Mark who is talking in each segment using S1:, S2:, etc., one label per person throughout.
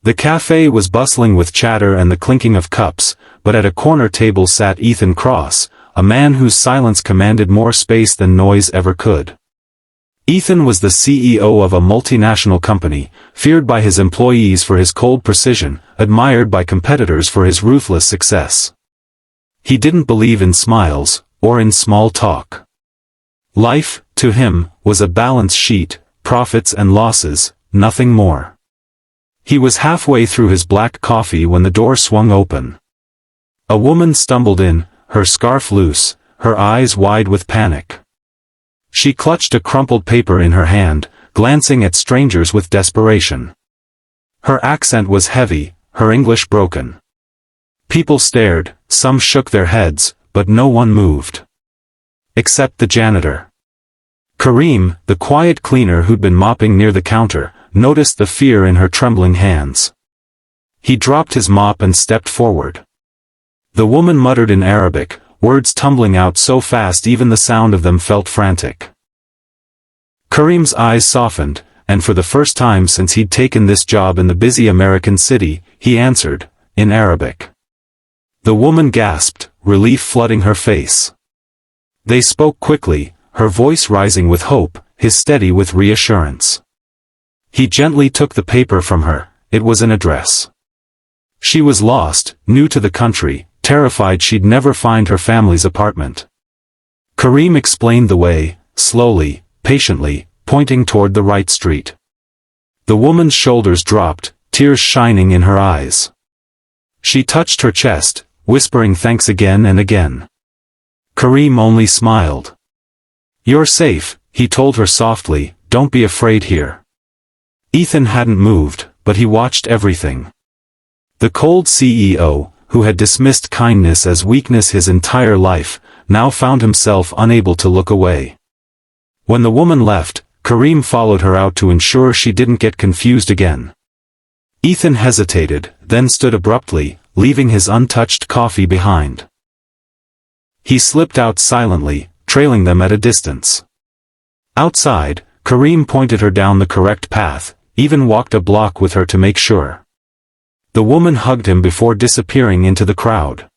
S1: The cafe was bustling with chatter and the clinking of cups, but at a corner table sat Ethan Cross, a man whose silence commanded more space than noise ever could. Ethan was the CEO of a multinational company, feared by his employees for his cold precision, admired by competitors for his ruthless success. He didn't believe in smiles, or in small talk. Life, to him, was a balance sheet, profits and losses, nothing more. He was halfway through his black coffee when the door swung open. A woman stumbled in, her scarf loose, her eyes wide with panic. She clutched a crumpled paper in her hand, glancing at strangers with desperation. Her accent was heavy, her English broken. People stared, some shook their heads, but no one moved. Except the janitor. Kareem, the quiet cleaner who'd been mopping near the counter, noticed the fear in her trembling hands. He dropped his mop and stepped forward. The woman muttered in Arabic, words tumbling out so fast even the sound of them felt frantic. Kareem's eyes softened, and for the first time since he'd taken this job in the busy American city, he answered, in Arabic. The woman gasped, relief flooding her face. They spoke quickly, her voice rising with hope, his steady with reassurance. He gently took the paper from her. It was an address. She was lost, new to the country, terrified she'd never find her family's apartment. Kareem explained the way, slowly, patiently, pointing toward the right street. The woman's shoulders dropped, tears shining in her eyes. She touched her chest, whispering thanks again and again. Kareem only smiled. You're safe, he told her softly, don't be afraid here. Ethan hadn't moved, but he watched everything. The cold CEO, who had dismissed kindness as weakness his entire life, now found himself unable to look away. When the woman left, Kareem followed her out to ensure she didn't get confused again. Ethan hesitated, then stood abruptly, leaving his untouched coffee behind. He slipped out silently, trailing them at a distance. Outside, Kareem pointed her down the correct path, even walked a block with her to make sure. The woman hugged him before disappearing into the crowd.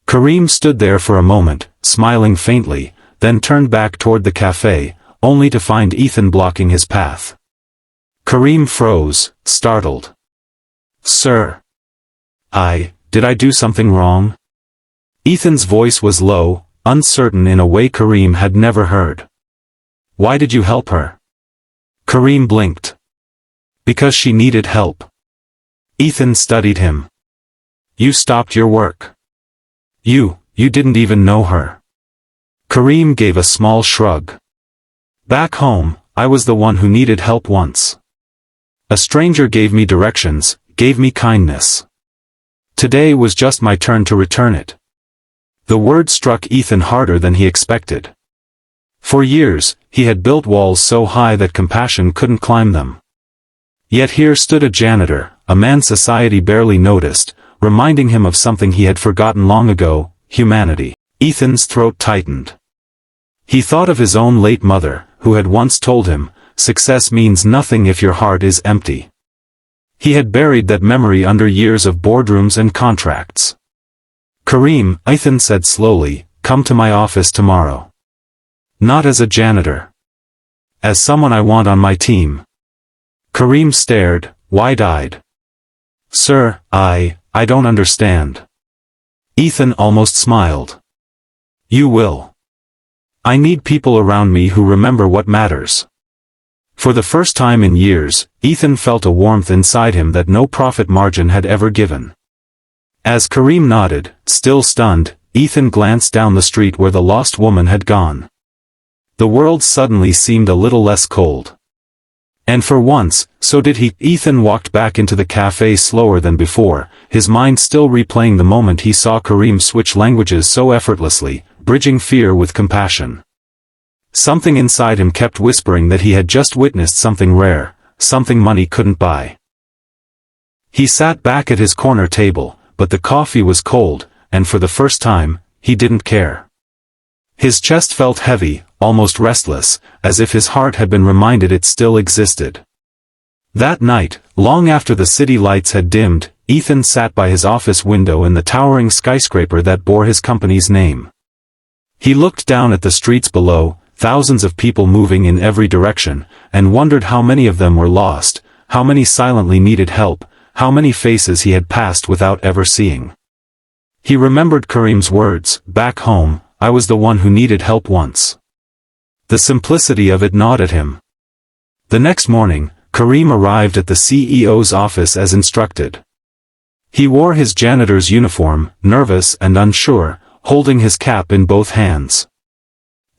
S1: Kareem stood there for a moment, smiling faintly, then turned back toward the cafe, only to find Ethan blocking his path. Kareem froze, startled. Sir. Did I do something wrong? Ethan's voice was low, uncertain in a way Kareem had never heard. Why did you help her? Kareem blinked. Because she needed help. Ethan studied him. You stopped your work. You didn't even know her. Kareem gave a small shrug. Back home, I was the one who needed help once. A stranger gave me directions, gave me kindness. Today was just my turn to return it. The word struck Ethan harder than he expected. For years, he had built walls so high that compassion couldn't climb them. Yet here stood a janitor, a man society barely noticed, reminding him of something he had forgotten long ago, humanity. Ethan's throat tightened. He thought of his own late mother, who had once told him, success means nothing if your heart is empty. He had buried that memory under years of boardrooms and contracts. Kareem, Ethan said slowly, come to my office tomorrow. Not as a janitor. As someone I want on my team. Kareem stared, wide-eyed. Sir, I don't understand. Ethan almost smiled. You will. I need people around me who remember what matters. For the first time in years, Ethan felt a warmth inside him that no profit margin had ever given. As Kareem nodded, still stunned, Ethan glanced down the street where the lost woman had gone. The world suddenly seemed a little less cold. And for once, so did he. Ethan walked back into the cafe slower than before, his mind still replaying the moment he saw Kareem switch languages so effortlessly, bridging fear with compassion. Something inside him kept whispering that he had just witnessed something rare, something money couldn't buy. He sat back at his corner table, but the coffee was cold, and for the first time, he didn't care. His chest felt heavy, almost restless, as if his heart had been reminded it still existed. That night, long after the city lights had dimmed, Ethan sat by his office window in the towering skyscraper that bore his company's name. He looked down at the streets below, thousands of people moving in every direction, and wondered how many of them were lost, how many silently needed help, how many faces he had passed without ever seeing. He remembered Kareem's words, "Back home, I was the one who needed help once." The simplicity of it gnawed at him. The next morning, Kareem arrived at the CEO's office as instructed. He wore his janitor's uniform, nervous and unsure, holding his cap in both hands.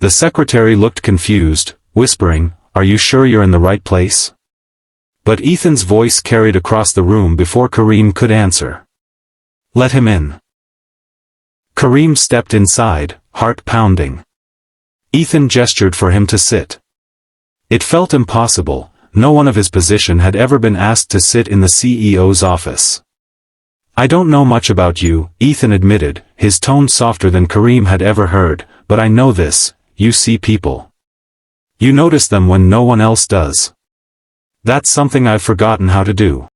S1: The secretary looked confused, whispering, "Are you sure you're in the right place?" But Ethan's voice carried across the room before Kareem could answer. "Let him in." Kareem stepped inside, heart pounding. Ethan gestured for him to sit. It felt impossible. No one of his position had ever been asked to sit in the CEO's office. "I don't know much about you," Ethan admitted, his tone softer than Kareem had ever heard, "but I know this, you see people. You notice them when no one else does. That's something I've forgotten how to do."